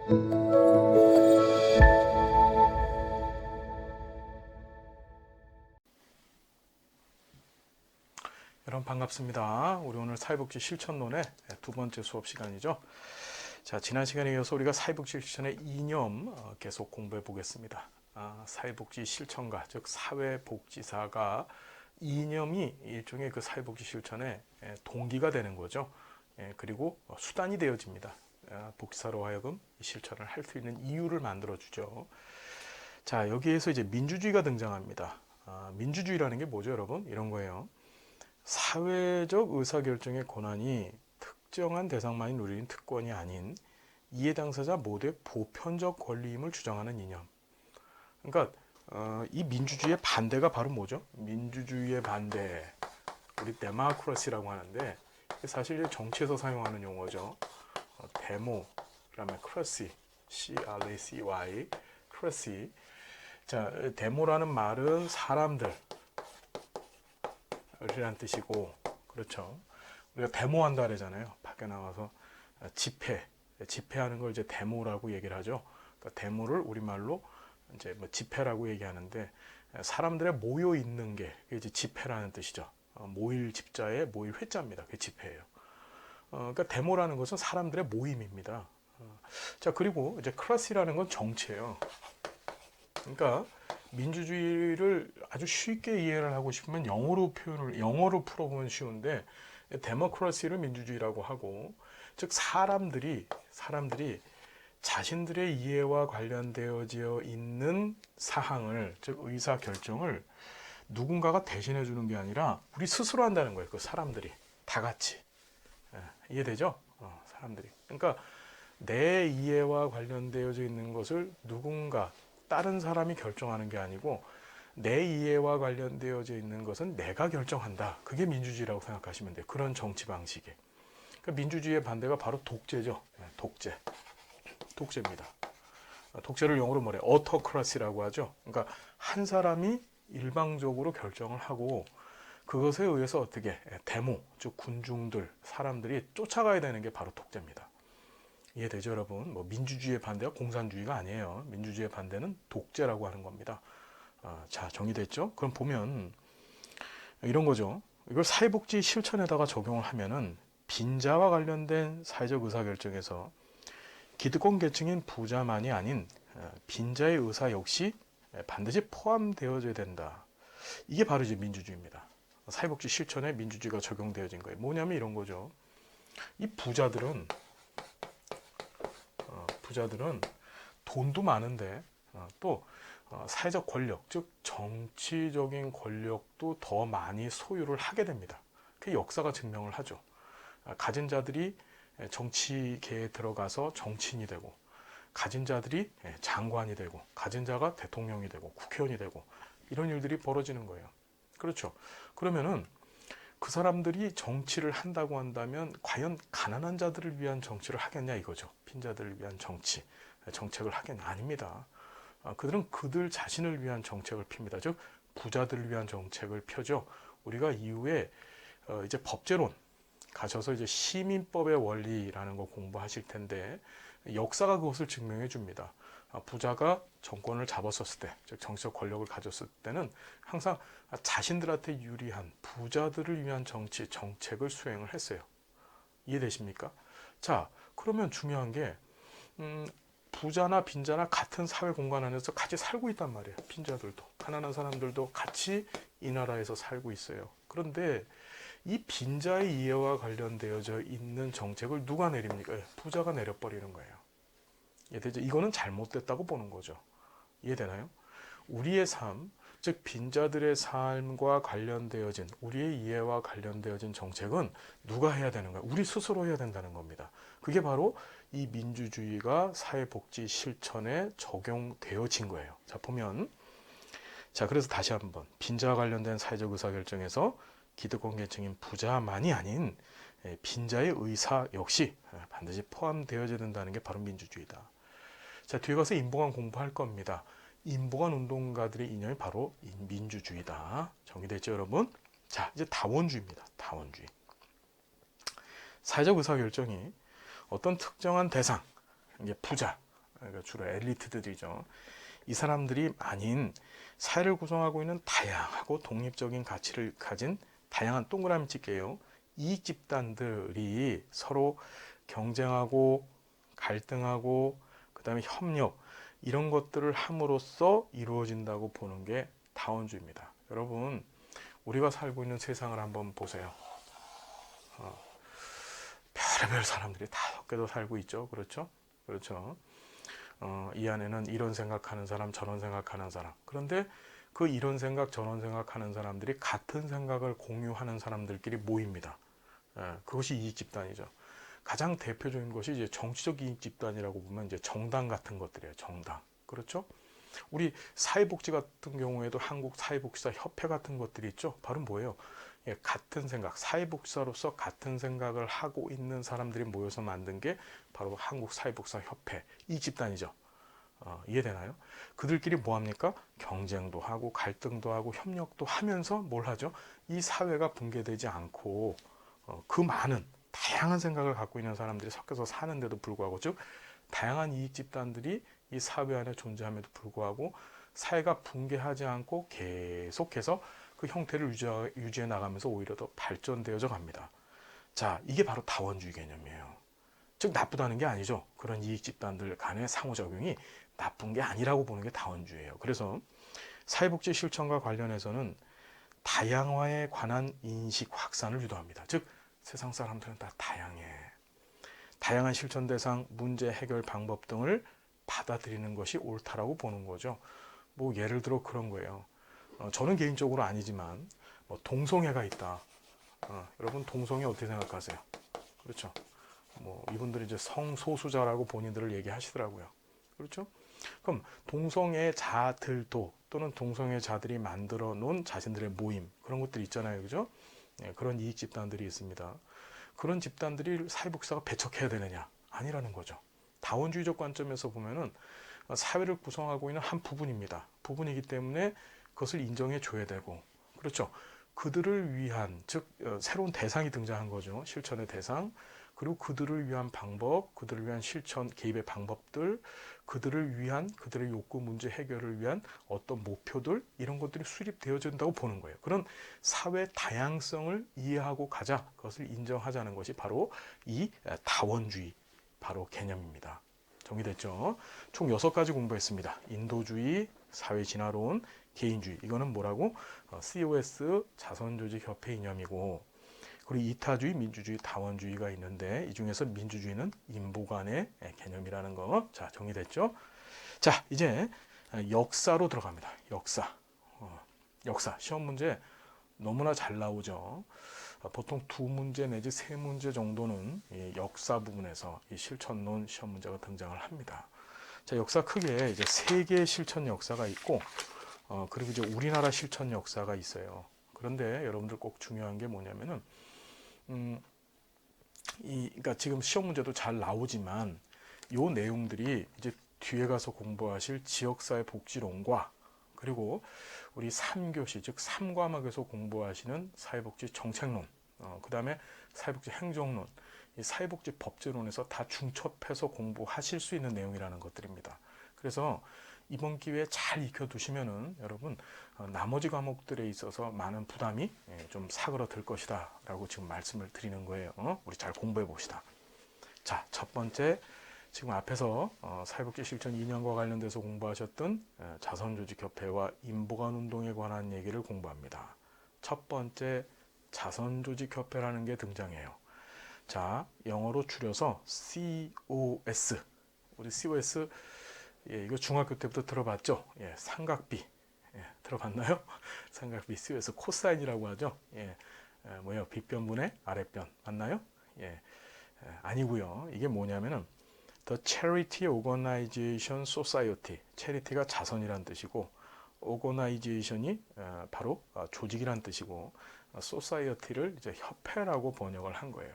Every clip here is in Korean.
여러분 반갑습니다. 우리 오늘 사회복지 실천론의 두 번째 수업 시간이죠. 자, 지난 시간에 이어서 우리가 사회복지 실천의 이념 계속 공부해 보겠습니다. 사회복지 실천가, 즉 사회복지사가 이념이 일종의 그 사회복지 실천의 동기가 되는 거죠. 그리고 수단이 되어집니다. 복지사로 하여금 실천을 할 수 있는 이유를 만들어 주죠. 자, 여기에서 이제 민주주의가 등장합니다. 민주주의라는 게 뭐죠, 여러분? 이런 거예요. 사회적 의사결정의 권한이 특정한 대상만이 누리는 특권이 아닌 이해 당사자 모두의 보편적 권리임을 주장하는 이념. 그러니까 이 민주주의의 반대가 바로 뭐죠? 민주주의의 반대, 우리 데모크라시라고 하는데 사실 정치에서 사용하는 용어죠. 데모, 그다음에 크라시, C-R-A-C-Y, 크라시. 자, 데모라는 말은 사람들 이란 뜻이고, 그렇죠. 우리가 데모한다 그러잖아요. 밖에 나와서 집회하는 걸 이제 데모라고 얘기를 하죠. 그러니까 데모를 우리말로 이제 뭐 집회라고 얘기하는데, 사람들의 모여 있는 게 이제 집회라는 뜻이죠. 모일 집자에 모일 회자입니다. 그게 집회예요. 그러니까 데모라는 것은 사람들의 모임입니다. 자, 그리고 이제 클래스라는 건 정치예요. 그러니까 민주주의를 아주 쉽게 이해를 하고 싶으면 영어로 풀어보면 쉬운데, 데모크라시를 민주주의라고 하고, 즉 사람들이 자신들의 이해와 관련되어져 있는 사항을, 즉 의사 결정을 누군가가 대신해 주는 게 아니라 우리 스스로 한다는 거예요. 그 사람들이 다 같이. 이해되죠? 사람들이. 그러니까 내 이해와 관련되어져 있는 것을 누군가 다른 사람이 결정하는 게 아니고 내 이해와 관련되어져 있는 것은 내가 결정한다. 그게 민주주의라고 생각하시면 돼요. 그런 정치 방식이. 그러니까 민주주의의 반대가 바로 독재죠. 독재입니다. 독재를 영어로 뭐래요? 어토크라시라고 하죠. 그러니까 한 사람이 일방적으로 결정을 하고 그것에 의해서 어떻게 데모, 즉 군중들, 사람들이 쫓아가야 되는 게 바로 독재입니다. 이해되죠, 여러분? 뭐 민주주의의 반대가 공산주의가 아니에요. 민주주의의 반대는 독재라고 하는 겁니다. 자, 정리됐죠? 그럼 보면 이런 거죠. 이걸 사회복지 실천에다가 적용을 하면은 빈자와 관련된 사회적 의사결정에서 기득권 계층인 부자만이 아닌 빈자의 의사 역시 반드시 포함되어져야 된다. 이게 바로 이제 민주주의입니다. 사회복지 실천에 민주주의가 적용되어진 거예요. 뭐냐면 이런 거죠. 이 부자들은 돈도 많은데 또 사회적 권력, 즉 정치적인 권력도 더 많이 소유를 하게 됩니다. 그 역사가 증명을 하죠. 가진 자들이 정치계에 들어가서 정치인이 되고, 가진 자들이 장관이 되고, 가진 자가 대통령이 되고, 국회의원이 되고, 이런 일들이 벌어지는 거예요. 그렇죠. 그러면은 그 사람들이 정치를 한다고 한다면 과연 가난한 자들을 위한 정치를 하겠냐 이거죠. 빈자들을 위한 정책을 하겠냐? 아닙니다. 그들은 그들 자신을 위한 정책을 핍니다. 즉 부자들을 위한 정책을 펴죠. 우리가 이후에 이제 법제론 가셔서 이제 시민법의 원리라는 거 공부하실 텐데 역사가 그것을 증명해 줍니다. 부자가 정권을 잡았었을 때, 즉 정치적 권력을 가졌을 때는 항상 자신들한테 유리한 부자들을 위한 정책을 수행을 했어요. 이해되십니까? 자, 그러면 중요한 게 부자나 빈자나 같은 사회 공간 안에서 같이 살고 있단 말이에요. 빈자들도 가난한 사람들도 같이 이 나라에서 살고 있어요. 그런데 이 빈자의 이해와 관련되어져 있는 정책을 누가 내립니까? 부자가 내려버리는 거예요. 이해되죠? 이거는 잘못됐다고 보는 거죠. 이해되나요? 우리의 삶, 즉 빈자들의 삶과 관련되어진, 우리의 이해와 관련되어진 정책은 누가 해야 되는 거예요? 우리 스스로 해야 된다는 겁니다. 그게 바로 이 민주주의가 사회복지 실천에 적용되어진 거예요. 자, 보면, 자, 그래서 다시 한번 빈자와 관련된 사회적 의사결정에서 기득권 계층인 부자만이 아닌 빈자의 의사 역시 반드시 포함되어야 된다는 게 바로 민주주의다. 자, 뒤에 가서 인보관 공부할 겁니다. 인보관 운동가들의 이념이 바로 민주주의다. 정리됐죠, 여러분? 자, 이제 다원주의입니다. 다원주의. 사회적 의사결정이 어떤 특정한 대상, 이게 부자, 그러니까 주로 엘리트들이죠. 이 사람들이 아닌 사회를 구성하고 있는 다양하고 독립적인 가치를 가진 다양한 동그라미 집게요. 이익 집단들이 서로 경쟁하고 갈등하고 그다음에 협력 이런 것들을 함으로써 이루어진다고 보는 게 다원주의입니다. 여러분, 우리가 살고 있는 세상을 한번 보세요. 별의별 사람들이 다 섞여서 살고 있죠. 그렇죠? 그렇죠. 이 안에는 이런 생각하는 사람, 저런 생각하는 사람. 그런데 그 이런 생각, 저런 생각하는 사람들이 같은 생각을 공유하는 사람들끼리 모입니다. 그것이 이익 집단이죠. 가장 대표적인 것이 이제 정치적 이익 집단이라고 보면 이제 정당 같은 것들이에요. 정당. 그렇죠? 우리 사회복지 같은 경우에도 한국 사회복지사 협회 같은 것들이 있죠. 바로 뭐예요? 같은 생각, 사회복지사로서 같은 생각을 하고 있는 사람들이 모여서 만든 게 바로 한국 사회복지사 협회 이 집단이죠. 이해되나요? 그들끼리 뭐 합니까? 경쟁도 하고 갈등도 하고 협력도 하면서 뭘 하죠? 이 사회가 붕괴되지 않고 그 많은 다양한 생각을 갖고 있는 사람들이 섞여서 사는데도 불구하고, 즉 다양한 이익 집단들이 이 사회 안에 존재함에도 불구하고 사회가 붕괴하지 않고 계속해서 그 형태를 유지해 나가면서 오히려 더 발전되어져 갑니다. 자, 이게 바로 다원주의 개념이에요. 즉 나쁘다는 게 아니죠. 그런 이익 집단들 간의 상호작용이 나쁜 게 아니라고 보는 게 다원주의예요. 그래서 사회복지 실천과 관련해서는 다양화에 관한 인식 확산을 유도합니다. 즉 세상 사람들은 다 다양해. 다양한 실천 대상, 문제 해결 방법 등을 받아들이는 것이 옳다라고 보는 거죠. 뭐 예를 들어 그런 거예요. 저는 개인적으로 아니지만 뭐 동성애가 있다. 여러분 동성애 어떻게 생각하세요? 그렇죠. 뭐 이분들이 이제 성소수자라고 본인들을 얘기하시더라고요. 그렇죠? 그럼 동성애자들도 또는 동성애자들이 만들어 놓은 자신들의 모임 그런 것들이 있잖아요. 그죠? 그런 이익 집단들이 있습니다. 그런 집단들이 사회복지사가 배척해야 되느냐? 아니라는 거죠. 다원주의적 관점에서 보면은 사회를 구성하고 있는 한 부분입니다. 부분이기 때문에 그것을 인정해 줘야 되고, 그렇죠. 그들을 위한, 즉 새로운 대상이 등장한 거죠. 실천의 대상. 그리고 그들을 위한 방법, 그들을 위한 실천 개입의 방법들, 그들을 위한 그들의 욕구 문제 해결을 위한 어떤 목표들 이런 것들이 수립되어진다고 보는 거예요. 그런 사회 다양성을 이해하고 가자, 그것을 인정하자는 것이 바로 이 다원주의 바로 개념입니다. 정리됐죠? 총 6가지 공부했습니다. 인도주의, 사회진화론, 개인주의. 이거는 뭐라고? COS 자선조직협회 이념이고, 그리고 이타주의, 민주주의, 다원주의가 있는데 이 중에서 민주주의는 인보간의 개념이라는 거. 자, 정리됐죠? 자, 이제 역사로 들어갑니다. 역사. 역사. 시험 문제 너무나 잘 나오죠. 보통 2문제 내지 3문제 정도는 이 역사 부분에서 이 실천론 시험 문제가 등장을 합니다. 자, 역사 크게 이제 세계 실천 역사가 있고, 그리고 이제 우리나라 실천 역사가 있어요. 그런데 여러분들 꼭 중요한 게 뭐냐면은, 그러니까 지금 시험 문제도 잘 나오지만, 요 내용들이 이제 뒤에 가서 공부하실 지역사회 복지론과 그리고 우리 3교시 즉 3과목에서 공부하시는 사회복지 정책론, 그 다음에 사회복지 행정론, 이 사회복지 법제론에서 다 중첩해서 공부하실 수 있는 내용이라는 것들입니다. 그래서 이번 기회에 잘 익혀두시면은 여러분 나머지 과목들에 있어서 많은 부담이 좀 사그러들 것이다 라고 지금 말씀을 드리는 거예요. 우리 잘 공부해 봅시다. 자, 첫 번째 지금 앞에서 사회복지 실천 2년과 관련돼서 공부하셨던 자선조직협회와 인보간운동에 관한 얘기를 공부합니다. 첫 번째 자선조직협회라는 게 등장해요. 자, 영어로 줄여서 COS. 우리 COS 이거 중학교 때부터 들어봤죠? 삼각비 들어봤나요? 삼각비 COS 코사인이라고 하죠. 뭐예요? 빗변분의 아랫변 맞나요? 아니고요. 이게 뭐냐면은 The Charity Organization Society. charity가 자선이란 뜻이고 organization이 바로 조직이란 뜻이고 society를 이제 협회라고 번역을 한 거예요.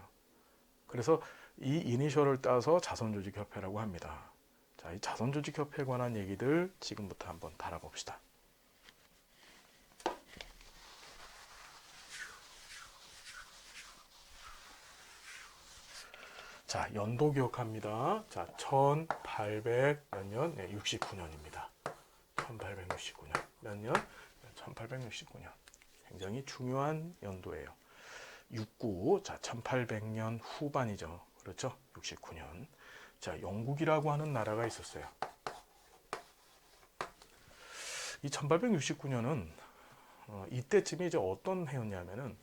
그래서 이 이니셜을 따서 자선조직협회라고 합니다. 자, 이 자선조직협회에 관한 얘기들 지금부터 한번 다뤄봅시다. 자, 연도 기억합니다. 자, 1800 몇 년? 네, 69년입니다. 1869년. 몇 년? 1869년. 굉장히 중요한 연도예요. 69. 자, 1800년 후반이죠. 그렇죠? 69년. 자, 영국이라고 하는 나라가 있었어요. 이 1869년은 이때쯤이 이제 어떤 해였냐면은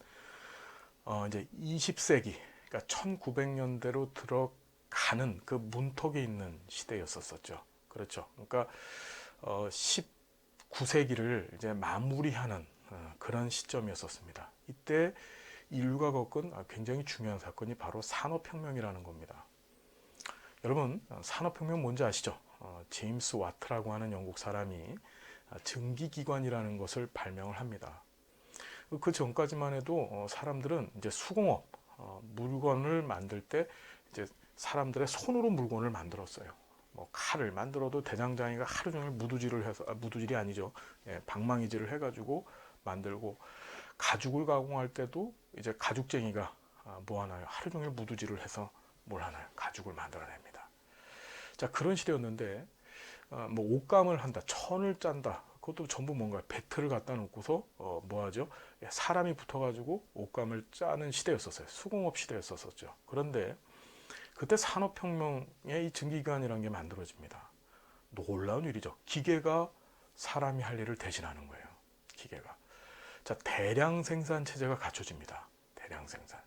이제 20세기, 그러니까 1900년대로 들어가는 그 문턱에 있는 시대였었죠. 그렇죠. 그러니까 19세기를 이제 마무리하는 그런 시점이었었습니다. 이때 인류가 겪은 굉장히 중요한 사건이 바로 산업혁명이라는 겁니다. 여러분, 산업혁명 뭔지 아시죠? 제임스 와트라고 하는 영국 사람이 증기기관이라는 것을 발명을 합니다. 그 전까지만 해도 사람들은 이제 수공업, 물건을 만들 때 이제 사람들의 손으로 물건을 만들었어요. 뭐 칼을 만들어도 대장장이가 하루 종일 무두질을 해서, 무두질이 아니죠. 예, 방망이질을 해가지고 만들고, 가죽을 가공할 때도 이제 가죽쟁이가 뭐 하나요? 하루 종일 무두질을 해서 뭘 하나요? 가죽을 만들어냅니다. 자, 그런 시대였는데 뭐 옷감을 한다, 천을 짠다, 그것도 전부 뭔가 배틀을 갖다 놓고서 뭐 하죠? 사람이 붙어가지고 옷감을 짜는 시대였었어요. 수공업 시대였었죠. 그런데 그때 산업혁명의 이 증기기관이라는 게 만들어집니다. 놀라운 일이죠. 기계가 사람이 할 일을 대신하는 거예요. 기계가. 자, 대량 생산 체제가 갖춰집니다. 대량 생산.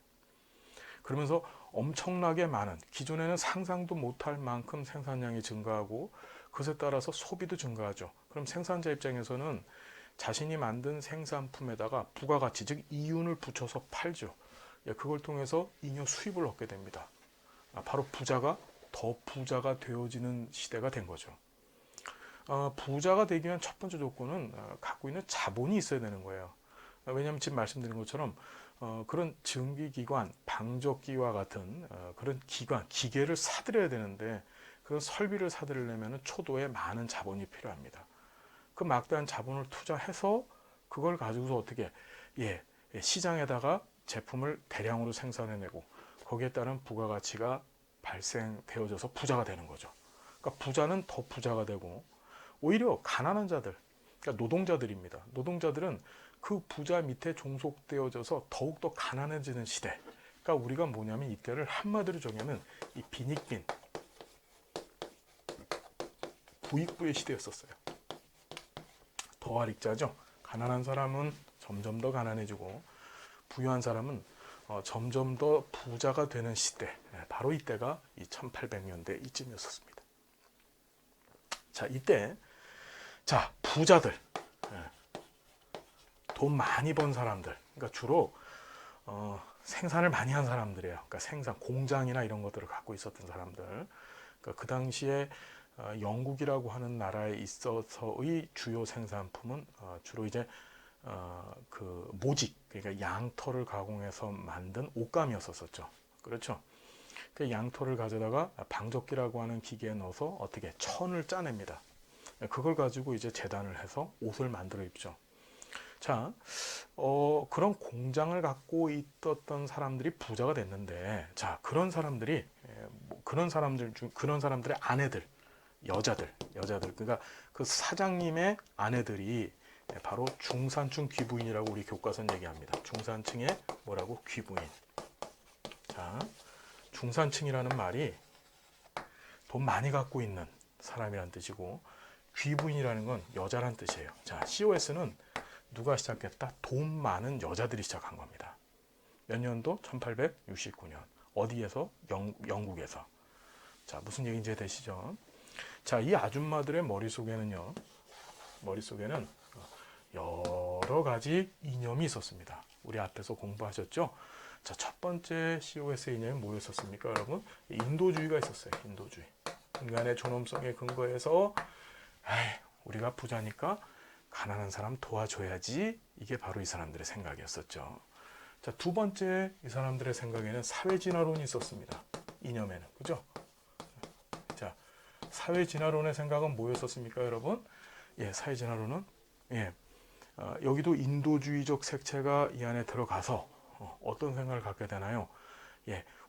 그러면서 엄청나게 많은, 기존에는 상상도 못할 만큼 생산량이 증가하고 그것에 따라서 소비도 증가하죠. 그럼 생산자 입장에서는 자신이 만든 생산품에다가 부가가치, 즉 이윤을 붙여서 팔죠. 그걸 통해서 잉여 수입을 얻게 됩니다. 바로 부자가 더 부자가 되어지는 시대가 된 거죠. 부자가 되기 위한 첫 번째 조건은 갖고 있는 자본이 있어야 되는 거예요. 왜냐하면 지금 말씀드린 것처럼 그런 증기기관, 방적기와 같은 그런 기관, 기계를 사들여야 되는데 그런 설비를 사들이려면 초도에 많은 자본이 필요합니다. 그 막대한 자본을 투자해서 그걸 가지고서 어떻게 시장에다가 제품을 대량으로 생산해내고 거기에 따른 부가가치가 발생되어져서 부자가 되는 거죠. 그러니까 부자는 더 부자가 되고 오히려 가난한 자들, 그러니까 노동자들입니다. 노동자들은 그 부자 밑에 종속되어져서 더욱더 가난해지는 시대. 그러니까 우리가 뭐냐면 이때를 한마디로 정의하면 이 빈익빈, 부익부의 시대였었어요. 더할익자죠. 가난한 사람은 점점 더 가난해지고 부유한 사람은 점점 더 부자가 되는 시대. 바로 이때가 이 1800년대 이쯤이었습니다. 자, 이때 부자들, 돈 많이 번 사람들, 그러니까 주로 생산을 많이 한 사람들이에요. 그러니까 생산, 공장이나 이런 것들을 갖고 있었던 사람들. 그러니까 그 당시에 영국이라고 하는 나라에 있어서의 주요 생산품은 주로 이제 그 모직, 그러니까 양털을 가공해서 만든 옷감이었었죠. 그렇죠. 그 양털을 가져다가 방적기라고 하는 기계에 넣어서 어떻게 천을 짜냅니다. 그걸 가지고 이제 재단을 해서 옷을 만들어 입죠. 자, 그런 공장을 갖고 있었던 사람들이 부자가 됐는데, 자, 그런 사람들이 그런 사람들의 아내들, 여자들, 그러니까 그 사장님의 아내들이 바로 중산층 귀부인이라고 우리 교과서는 얘기합니다. 중산층의 뭐라고? 귀부인. 자, 중산층이라는 말이 돈 많이 갖고 있는 사람이란 뜻이고 귀부인이라는 건 여자란 뜻이에요. 자, COS는 누가 시작했다? 돈 많은 여자들이 시작한 겁니다. 몇 년도? 1869년. 어디에서? 영국에서. 자, 무슨 얘기인지 되시죠? 자, 이 아줌마들의 머릿속에는 여러 가지 이념이 있었습니다. 우리 앞에서 공부하셨죠? 자, 첫 번째 COS의 이념이 뭐였었습니까, 여러분? 인도주의가 있었어요. 인도주의. 인간의 존엄성에 근거해서 우리가 부자니까 가난한 사람 도와줘야지. 이게 바로 이 사람들의 생각이었었죠. 자, 두 번째 이 사람들의 생각에는 사회진화론이 있었습니다. 이념에는. 그죠? 자, 사회진화론의 생각은 뭐였었습니까, 여러분? 사회진화론은 여기도 인도주의적 색채가 이 안에 들어가서 어떤 생각을 갖게 되나요?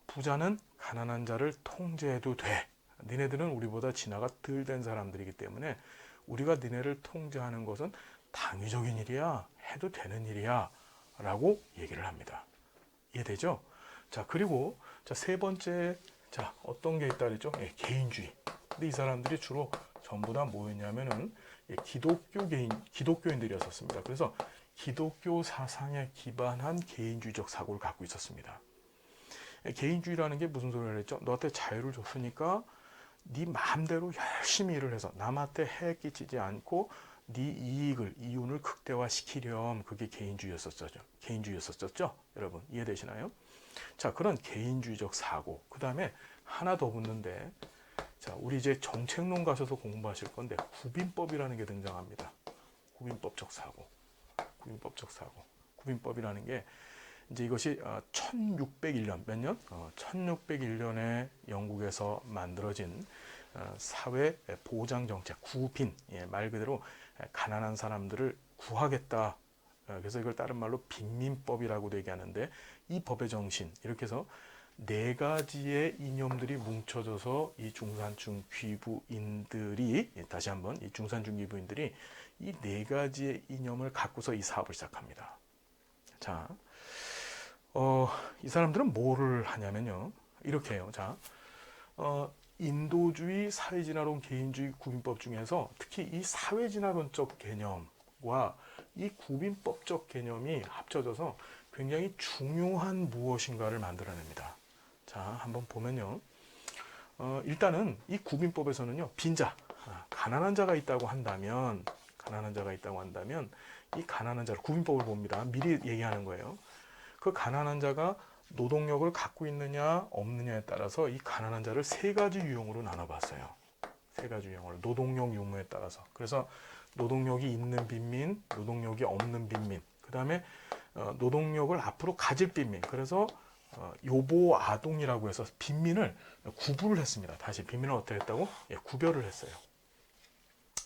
부자는 가난한 자를 통제해도 돼. 니네들은 우리보다 진화가 덜 된 사람들이기 때문에 우리가 니네를 통제하는 것은 당위적인 일이야. 해도 되는 일이야. 라고 얘기를 합니다. 이해되죠? 자, 그리고 세 번째, 어떤 게 있다 그랬죠? 예, 개인주의. 근데 이 사람들이 주로 전부 다 뭐였냐면은 기독교인들이었습니다. 그래서 기독교 사상에 기반한 개인주의적 사고를 갖고 있었습니다. 개인주의라는 게 무슨 소리를 했죠? 너한테 자유를 줬으니까 네 마음대로 열심히 일을 해서 남한테 해 끼치지 않고 네 이윤을 극대화시키렴. 그게 개인주의였었죠. 여러분 이해되시나요? 자, 그런 개인주의적 사고. 그 다음에 하나 더 붙는데, 자, 우리 이제 정책론 가셔서 공부하실 건데 구빈법이라는 게 등장합니다. 구빈법적 사고. 구빈법이라는 게 이제 이것이 1601년 몇 년? 1601년에 영국에서 만들어진 사회 보장 정책 구빈. 예, 말 그대로 가난한 사람들을 구하겠다. 그래서 이걸 다른 말로 빈민법이라고도 얘기하는데, 이 법의 정신 이렇게 해서 네 가지의 이념들이 뭉쳐져서 이 중산층 귀부인들이, 다시 한번 이 중산층 귀부인들이 이 네 가지의 이념을 갖고서 이 사업을 시작합니다. 자, 이 사람들은 뭐를 하냐면요, 이렇게 해요. 자, 인도주의, 사회진화론, 개인주의, 구빈법 중에서 특히 이 사회진화론적 개념과 이 구빈법적 개념이 합쳐져서 굉장히 중요한 무엇인가를 만들어냅니다. 자, 한번 보면요. 일단은 이 구빈법에서는요, 빈자, 가난한 자가 있다고 한다면, 이 가난한 자를 구빈법을 봅니다. 미리 얘기하는 거예요. 그 가난한 자가 노동력을 갖고 있느냐 없느냐에 따라서 이 가난한 자를 세 가지 유형으로 나눠봤어요. 세 가지 유형으로, 노동력 유무에 따라서. 그래서 노동력이 있는 빈민, 노동력이 없는 빈민, 그 다음에 노동력을 앞으로 가질 빈민. 그래서 요보 아동이라고 해서 빈민을 구분을 했습니다. 다시 빈민을 어떻게 했다고? 예, 구별을 했어요.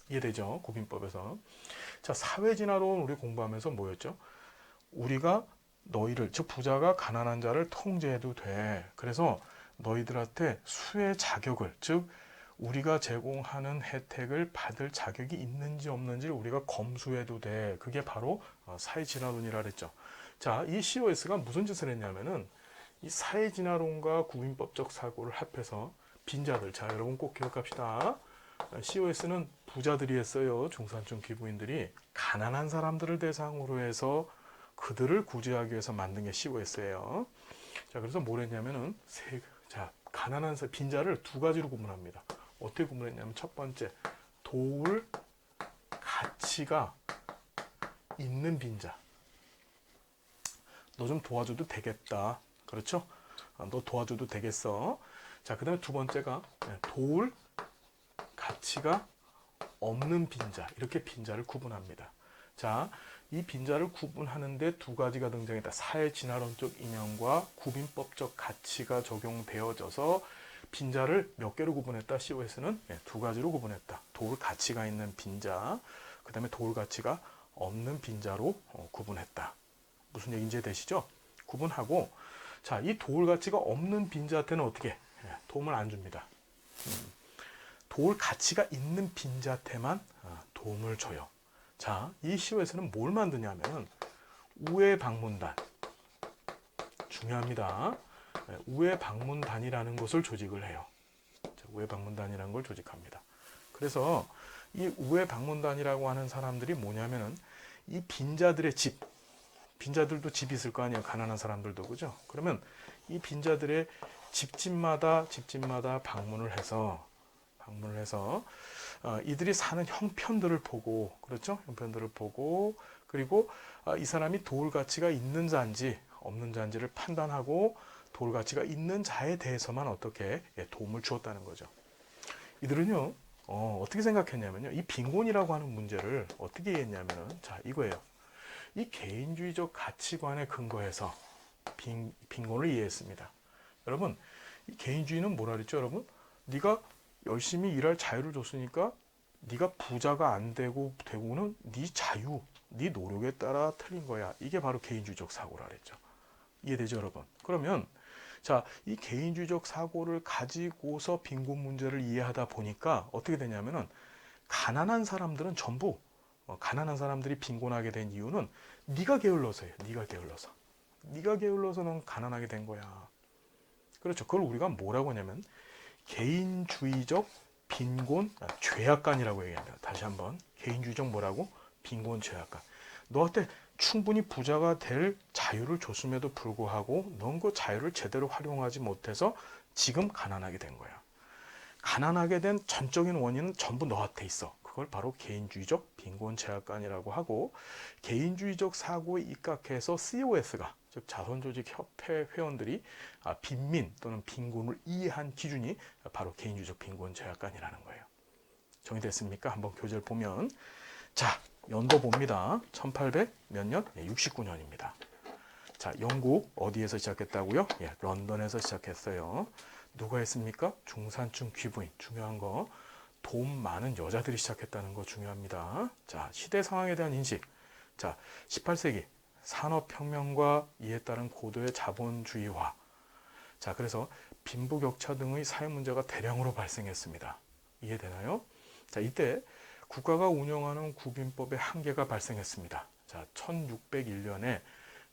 이해되죠? 구빈법에서. 자, 사회진화론 우리 공부하면서 뭐였죠? 우리가 너희를, 즉 부자가 가난한 자를 통제해도 돼. 그래서 너희들한테 수의 자격을, 즉 우리가 제공하는 혜택을 받을 자격이 있는지 없는지를 우리가 검수해도 돼. 그게 바로 사회진화론이라 그랬죠. 자, 이 COS가 무슨 짓을 했냐면은 이 사회진화론과 구빈법적 사고를 합해서 빈자들, 자 여러분 꼭 기억합시다. COS는 부자들이 했어요. 중산층 귀부인들이 가난한 사람들을 대상으로 해서 그들을 구제하기 위해서 만든 게 COS예요. 자, 그래서 뭘 했냐면은 가난한 빈자를 두 가지로 구분합니다. 어떻게 구분했냐면, 첫 번째, 도울 가치가 있는 빈자. 너 좀 도와줘도 되겠다. 그렇죠? 너 도와줘도 되겠어. 자, 그 다음에 두 번째가 도울 가치가 없는 빈자. 이렇게 빈자를 구분합니다. 자, 이 빈자를 구분하는데 두 가지가 등장했다. 사회진화론적 이념과 구빈법적 가치가 적용되어져서 빈자를 몇 개로 구분했다? COS는 두 가지로 구분했다. 도울 가치가 있는 빈자, 그 다음에 도울 가치가 없는 빈자로 구분했다. 무슨 얘기인지 이해되시죠? 구분하고, 자, 이 도울 가치가 없는 빈자한테는 어떻게? 도움을 안 줍니다. 도울 가치가 있는 빈자한테만 도움을 줘요. 자, 이 COS는 뭘 만드냐면 우회 방문단. 중요합니다. 우회 방문단이라는 것을 조직을 해요. 우회 방문단이라는 걸 조직합니다. 그래서 이 우회 방문단이라고 하는 사람들이 뭐냐면은 이 빈자들의 집, 빈자들도 집이 있을 거 아니에요. 가난한 사람들도, 그죠? 그러면 이 빈자들의 집집마다 방문을 해서 이들이 사는 형편들을 보고, 그렇죠? 형편들을 보고, 그리고 이 사람이 도울 가치가 있는 자인지 없는 자인지를 판단하고 도울 가치가 있는 자에 대해서만 어떻게 도움을 주었다는 거죠. 이들은요, 어떻게 생각했냐면요, 이 빈곤이라고 하는 문제를 어떻게 이해했냐면은, 자, 이거예요. 이 개인주의적 가치관에 근거해서 빈곤을 이해했습니다. 여러분, 이 개인주의는 뭐라 그랬죠, 여러분? 네가 열심히 일할 자유를 줬으니까 네가 부자가 안 되고는 네 자유, 네 노력에 따라 틀린 거야. 이게 바로 개인주의적 사고라 그랬죠. 이해되죠, 여러분? 그러면 자, 이 개인주의적 사고를 가지고서 빈곤 문제를 이해하다 보니까 어떻게 되냐면은 가난한 사람들은 전부 가난한 사람들이 빈곤하게 된 이유는 네가 게을러서예요. 네가 게을러서 넌 가난하게 된 거야. 그렇죠. 그걸 우리가 뭐라고 하냐면 개인주의적 빈곤 죄악관이라고 얘기합니다. 다시 한번 개인주의적 뭐라고? 빈곤 죄악관. 너한테 충분히 부자가 될 자유를 줬음에도 불구하고 넌 그 자유를 제대로 활용하지 못해서 지금 가난하게 된 거야. 가난하게 된 전적인 원인은 전부 너한테 있어. 그걸 바로 개인주의적 빈곤 제약관이라고 하고, 개인주의적 사고에 입각해서 COS가 즉 자선조직협회 회원들이 빈민 또는 빈곤을 이해한 기준이 바로 개인주의적 빈곤 제약관이라는 거예요. 정리됐습니까? 한번 교재를 보면, 자, 연도 봅니다. 1800 몇 년? 69년입니다. 자, 영국 어디에서 시작했다고요? 런던에서 시작했어요. 누가 했습니까? 중산층 귀부인. 중요한 거, 돈 많은 여자들이 시작했다는 거 중요합니다. 자, 시대 상황에 대한 인식. 자, 18세기 산업혁명과 이에 따른 고도의 자본주의화. 자, 그래서 빈부격차 등의 사회 문제가 대량으로 발생했습니다. 이해되나요? 자, 이때 국가가 운영하는 구빈법의 한계가 발생했습니다. 자, 1601년에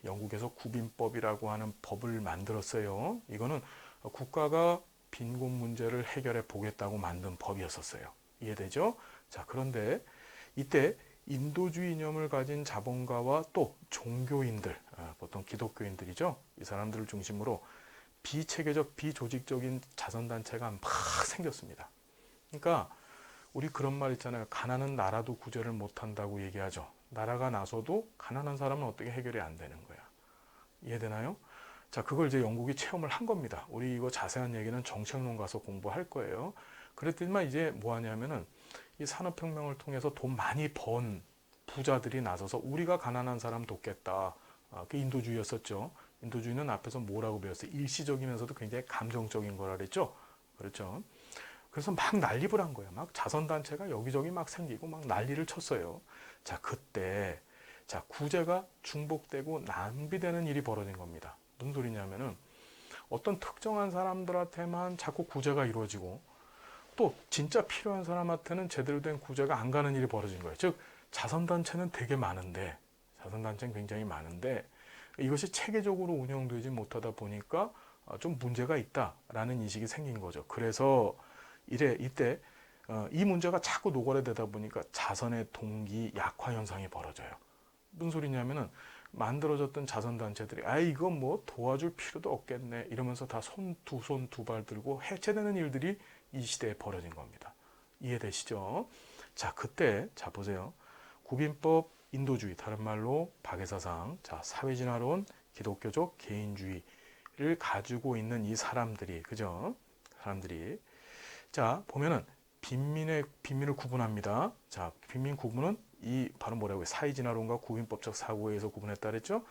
영국에서 구빈법이라고 하는 법을 만들었어요. 이거는 국가가 빈곤 문제를 해결해 보겠다고 만든 법이었었어요. 이해되죠? 자, 그런데 이때 인도주의 이념을 가진 자본가와 또 종교인들, 보통 기독교인들이죠. 이 사람들을 중심으로 비체계적, 비조직적인 자선단체가 막 생겼습니다. 그러니까 우리 그런 말 있잖아요. 가난은 나라도 구제를 못한다고 얘기하죠. 나라가 나서도 가난한 사람은 어떻게 해결이 안 되는 거야. 이해되나요? 자, 그걸 이제 영국이 체험을 한 겁니다. 우리 이거 자세한 얘기는 정책론 가서 공부할 거예요. 그랬더니만 이제 뭐 하냐면은 이 산업혁명을 통해서 돈 많이 번 부자들이 나서서 우리가 가난한 사람 돕겠다. 그 인도주의였었죠. 인도주의는 앞에서 뭐라고 배웠어요? 일시적이면서도 굉장히 감정적인 거라 그랬죠. 그렇죠. 그래서 막 난립을 한 거예요. 막 자선단체가 여기저기 막 생기고 막 난리를 쳤어요. 자, 그때 자, 구제가 중복되고 낭비되는 일이 벌어진 겁니다. 무슨 소리냐면은 어떤 특정한 사람들한테만 자꾸 구제가 이루어지고 또 진짜 필요한 사람한테는 제대로 된 구제가 안 가는 일이 벌어진 거예요. 즉 자선단체는 되게 많은데, 자선단체는 굉장히 많은데 이것이 체계적으로 운영되지 못하다 보니까 좀 문제가 있다라는 인식이 생긴 거죠. 그래서 이때 이 문제가 자꾸 노골화되다 보니까 자선의 동기 약화 현상이 벌어져요. 무슨 소리냐면은 만들어졌던 자선단체들이 이거 뭐 도와줄 필요도 없겠네 이러면서 다 두 손 두 발 들고 해체되는 일들이 이 시대에 벌어진 겁니다. 이해되시죠? 자, 그때 자 보세요. 구빈법, 인도주의, 다른 말로 박애사상, 자, 사회진화론, 기독교적 개인주의를 가지고 있는 이 사람들이, 그죠? 사람들이 자, 보면은 빈민을 구분합니다. 자, 빈민 구분은 이 바로 뭐라고요? 사회진화론과 구빈법적 사고에 의해서 구분했다 그랬죠?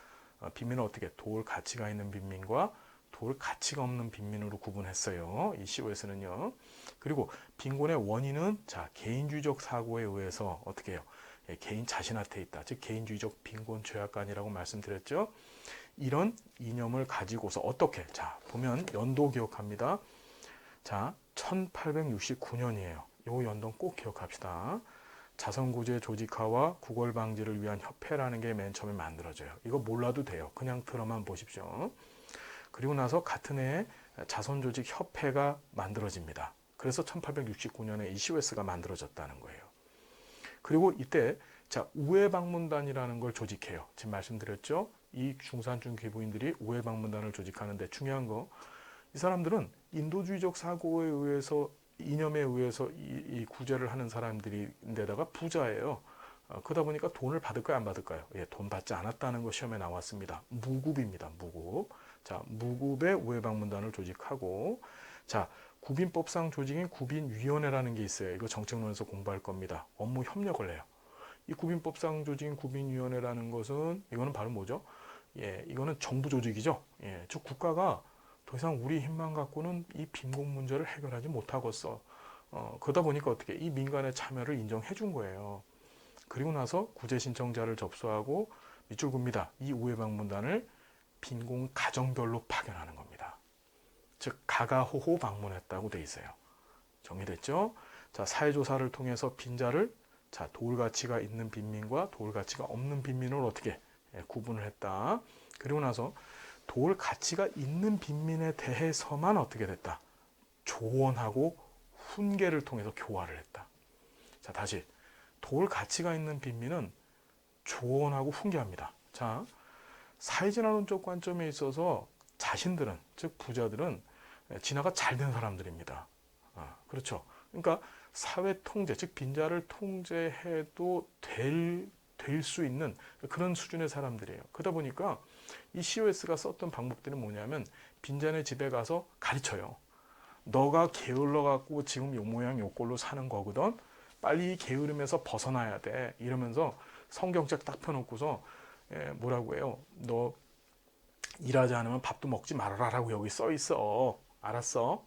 빈민은 어떻게 도울 가치가 있는 빈민과 도울 가치가 없는 빈민으로 구분했어요. 이 COS는요. 그리고 빈곤의 원인은 자, 개인주의적 사고에 의해서 어떻게 해요? 개인 자신한테 있다. 즉 개인주의적 빈곤 죄악관이라고 말씀드렸죠. 이런 이념을 가지고서 어떻게? 자, 보면 연도 기억합니다. 자, 1869년이에요. 요 연도 꼭 기억합시다. 자선구제 조직화와 구걸 방지를 위한 협회라는 게 맨 처음에 만들어져요. 이거 몰라도 돼요. 그냥 들어만 보십시오. 그리고 나서 같은 해에 자선조직협회가 만들어집니다. 그래서 1869년에 이 COS가 만들어졌다는 거예요. 그리고 이때 자, 우회방문단이라는 걸 조직해요. 지금 말씀드렸죠? 이 중산층 귀부인들이 우회방문단을 조직하는데 중요한 거, 이 사람들은 인도주의적 사고에 의해서 이념에 의해서 이 구제를 하는 사람들인데다가 부자예요. 그러다 보니까 돈을 받을까요, 안 받을까요? 돈 받지 않았다는 거 시험에 나왔습니다. 무급입니다, 무급. 자, 무급의 우회방문단을 조직하고, 자, 구빈법상 조직인 구빈위원회라는 게 있어요. 이거 정책론에서 공부할 겁니다. 업무 협력을 해요. 이 구빈법상 조직인 구빈위원회라는 것은 이거는 바로 뭐죠? 이거는 정부 조직이죠. 즉 국가가 더 이상 우리 힘만 갖고는 이 빈곤 문제를 해결하지 못하겠어. 그러다 보니까 어떻게 이 민간의 참여를 인정해 준 거예요. 그리고 나서 구제 신청자를 접수하고 밑줄 굽니다. 이 우회방문단을 빈곤 가정별로 파견하는 겁니다. 즉 가가호호 방문했다고 돼 있어요. 정리됐죠? 자, 사회조사를 통해서 빈자를 자, 도울 가치가 있는 빈민과 도울 가치가 없는 빈민을 어떻게 구분을 했다. 그리고 나서 도울 가치가 있는 빈민에 대해서만 어떻게 됐다. 조언하고 훈계를 통해서 교화를 했다. 자, 다시 도울 가치가 있는 빈민은 조언하고 훈계합니다. 자, 사회진화론적 관점에 있어서 자신들은, 즉 부자들은 진화가 잘 된 사람들입니다. 그렇죠. 그러니까 사회 통제, 즉 빈자를 통제해도 될 수 있는 그런 수준의 사람들이에요. 그러다 보니까 이 COS가 썼던 방법들은 뭐냐면 빈자네 집에 가서 가르쳐요. 너가 게을러 갖고 지금 요 모양 요 꼴로 사는 거거든. 빨리 이 게으름에서 벗어나야 돼. 이러면서 성경책 딱 펴놓고서 뭐라고 해요. 너 일하지 않으면 밥도 먹지 말아라라고 여기 써 있어. 알았어?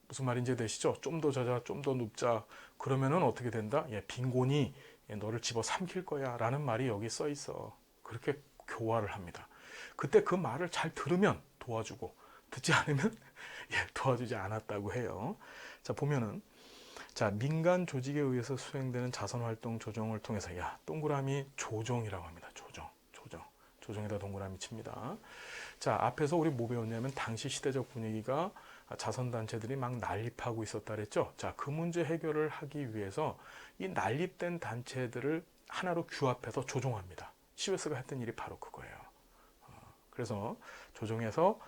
무슨 말인지 되시죠? 좀 더 자자, 좀 더 눕자. 그러면은 어떻게 된다? 빈곤이 너를 집어 삼킬 거야. 라는 말이 여기 써 있어. 그렇게 교화를 합니다. 그때 그 말을 잘 들으면 도와주고, 듣지 않으면 도와주지 않았다고 해요. 자, 보면은, 자, 민간 조직에 의해서 수행되는 자선활동 조정을 통해서, 동그라미 조정이라고 합니다. 조정에다 동그라미 칩니다. 자, 앞에서 우리 뭐 배웠냐면, 당시 시대적 분위기가 자선단체들이 막 난립하고 있었다 그랬죠. 자, 그 문제 해결을 하기 위해서 이 난립된 단체들을 하나로 규합해서 조정합니다. COS가 했던 일이 바로 그거예요. 그래서 조정해서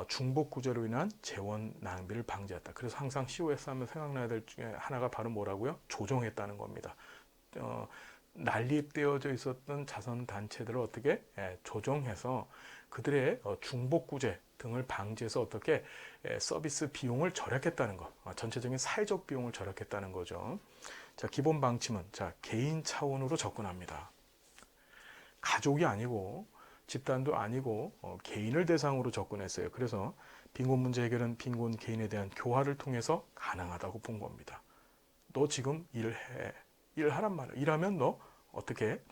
중복 구제로 인한 재원 낭비를 방지했다. 그래서 항상 COS 하면 생각나야 될 중에 하나가 바로 뭐라고요? 조정했다는 겁니다. 난립되어져 있었던 자선단체들을 어떻게 조정해서 그들의 중복 구제 등을 방지해서 어떻게 서비스 비용을 절약했다는 것, 전체적인 사회적 비용을 절약했다는 거죠. 자, 기본 방침은 자, 개인 차원으로 접근합니다. 가족이 아니고 집단도 아니고 개인을 대상으로 접근했어요. 그래서 빈곤 문제 해결은 빈곤 개인에 대한 교화를 통해서 가능하다고 본 겁니다. 너 지금 일해. 일하란 말이야. 일하면 너 어떻게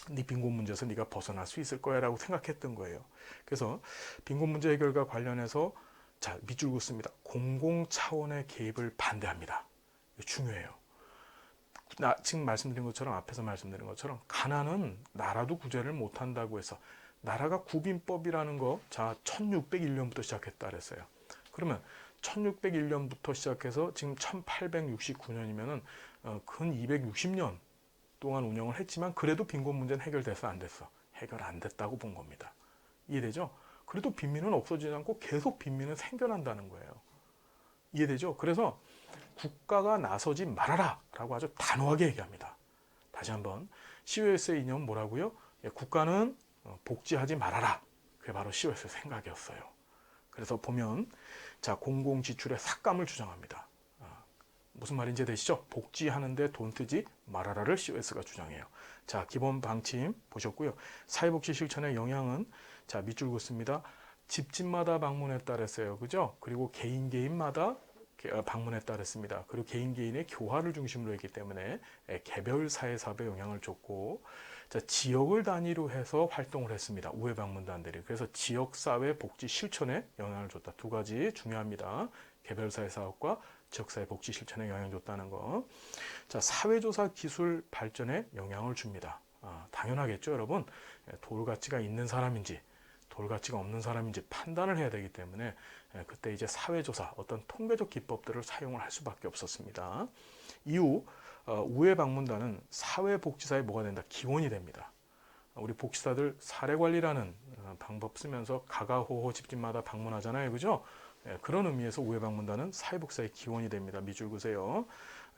네 빈곤 문제에서 네가 벗어날 수 있을 거야 라고 생각했던 거예요. 그래서 빈곤 문제 해결과 관련해서 자, 밑줄 긋습니다. 공공 차원의 개입을 반대합니다. 이거 중요해요. 지금 말씀드린 것처럼 앞에서 말씀드린 것처럼 가난은 나라도 구제를 못한다고 해서 나라가 구빈법이라는 거 자 1601년부터 시작했다 그랬어요. 그러면 1601년부터 시작해서 지금 1869년이면은 근 260년 동안 운영을 했지만 그래도 빈곤 문제는 해결돼서 안 됐어. 해결 안 됐다고 본 겁니다. 이해되죠? 그래도 빈민은 없어지지 않고 계속 빈민은 생겨난다는 거예요. 이해되죠? 그래서 국가가 나서지 말아라 라고 아주 단호하게 얘기합니다. 다시 한번 COS의 이념은 뭐라고요? 국가는 복지하지 말아라. 그게 바로 COS의 생각이었어요. 그래서 보면 자, 공공지출의 삭감을 주장합니다. 무슨 말인지 되시죠? 복지하는데 돈 쓰지 말아라를 COS가 주장해요. 자, 기본 방침 보셨고요. 사회복지 실천의 영향은 자, 밑줄 긋습니다. 집집마다 방문했다 그랬어요. 그죠? 그리고 개인마다 방문했다 그랬습니다. 그리고 개인의 교화를 중심으로 했기 때문에 개별 사회 사업에 영향을 줬고 자, 지역을 단위로 해서 활동을 했습니다. 우회 방문단들이. 그래서 지역사회 복지 실천에 영향을 줬다. 두 가지 중요합니다. 개별 사회 사업과 지역사회 복지 실천에 영향을 줬다는 거. 자, 사회조사 기술 발전에 영향을 줍니다. 당연하겠죠, 여러분. 도울 가치가 있는 사람인지 도울 가치가 없는 사람인지 판단을 해야 되기 때문에 그때 이제 사회조사 어떤 통계적 기법들을 사용을 할 수밖에 없었습니다. 이후 우회 방문단은 사회복지사에 뭐가 된다? 기원이 됩니다. 우리 복지사들 사례관리라는 방법 쓰면서 가가호호 집집마다 방문하잖아요. 그죠? 그런 의미에서 우회 방문단은 사회복지사의 기원이 됩니다. 밑줄 그으세요.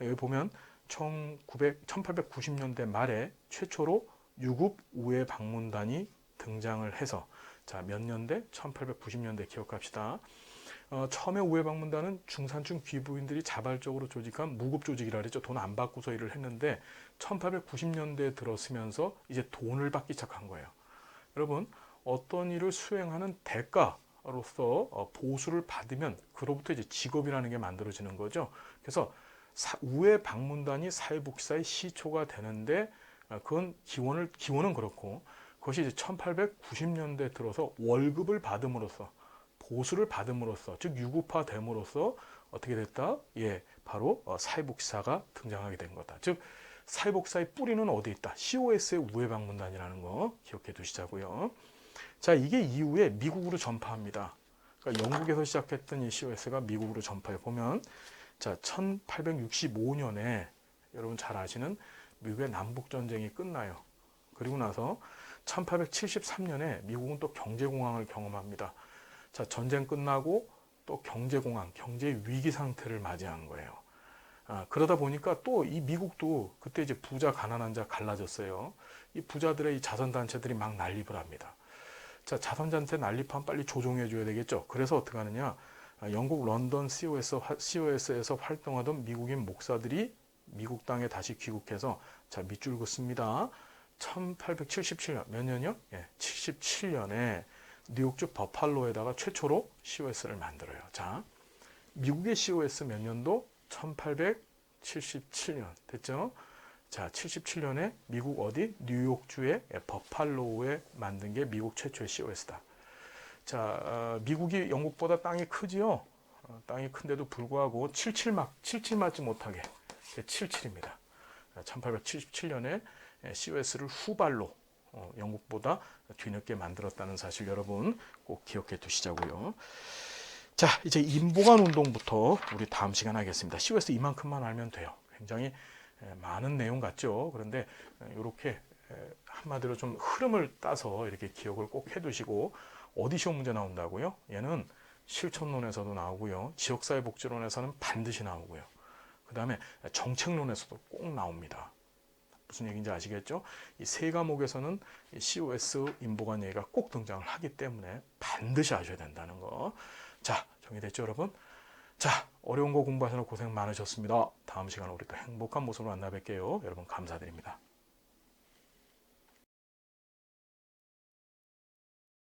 여기 보면 1890년대 말에 최초로 유급 우회 방문단이 등장을 해서 자, 몇 년대? 1890년대 기억합시다. 처음에 우회 방문단은 중산층 귀부인들이 자발적으로 조직한 무급 조직이라 그랬죠. 돈 안 받고서 일을 했는데 1890년대에 들어서면서 이제 돈을 받기 시작한 거예요. 여러분, 어떤 일을 수행하는 대가로서 보수를 받으면 그로부터 이제 직업이라는 게 만들어지는 거죠. 그래서 우회 방문단이 사회복지사의 시초가 되는데 그건 기원은 그렇고 그것이 이제 1890년대 들어서 월급을 받음으로써 보수를 받음으로써, 즉 유구파됨으로써 어떻게 됐다? 예, 바로 사회복지사가 등장하게 된 거다. 즉 사회복지사의 뿌리는 어디 있다? COS의 우회방문단이라는 거 기억해 두시자고요. 자, 이게 이후에 미국으로 전파합니다. 그러니까 영국에서 시작했던 이 COS가 미국으로 전파해 보면, 자, 1865년에 여러분 잘 아시는 미국의 남북전쟁이 끝나요. 그리고 나서 1873년에 미국은 또 경제공황을 경험합니다. 자, 전쟁 끝나고 또 경제공황, 경제위기 상태를 맞이한 거예요. 그러다 보니까 또 이 미국도 그때 이제 부자, 가난한 자 갈라졌어요. 이 부자들의 이 자선단체들이 막 난립을 합니다. 자, 자선단체 난립하면 빨리 조종해줘야 되겠죠. 그래서 어떻게 하느냐. 영국 런던 COS에서 활동하던 미국인 목사들이 미국 땅에 다시 귀국해서, 자, 밑줄 긋습니다. 1877년, 몇 년이요? 예, 77년에 뉴욕주 버팔로에다가 최초로 COS를 만들어요. 자, 미국의 COS 몇 년도? 1877년 됐죠? 자, 77년에 미국 어디? 뉴욕주의 버팔로에 만든 게 미국 최초의 COS다. 자, 미국이 영국보다 땅이 크지요? 땅이 큰데도 불구하고 77 맞지 못하게 77입니다. 1877년에 COS를 후발로 영국보다 뒤늦게 만들었다는 사실 여러분 꼭 기억해 두시자고요. 자, 이제 인보관 운동부터 우리 다음 시간 하겠습니다. COS 이만큼만 알면 돼요. 굉장히 많은 내용 같죠. 그런데 이렇게 한마디로 좀 흐름을 따서 이렇게 기억을 꼭 해두시고, 어디 시험 문제 나온다고요? 얘는 실천론에서도 나오고요. 지역사회복지론에서는 반드시 나오고요. 그 다음에 정책론에서도 꼭 나옵니다. 무슨 얘기인지 아시겠죠? 이 세 과목에서는 COS 인보관 얘기가 꼭 등장을 하기 때문에 반드시 아셔야 된다는 거. 자, 정리됐죠, 여러분? 자, 어려운 거 공부하시느라 고생 많으셨습니다. 다음 시간에 우리 또 행복한 모습으로 만나 뵐게요. 여러분 감사드립니다.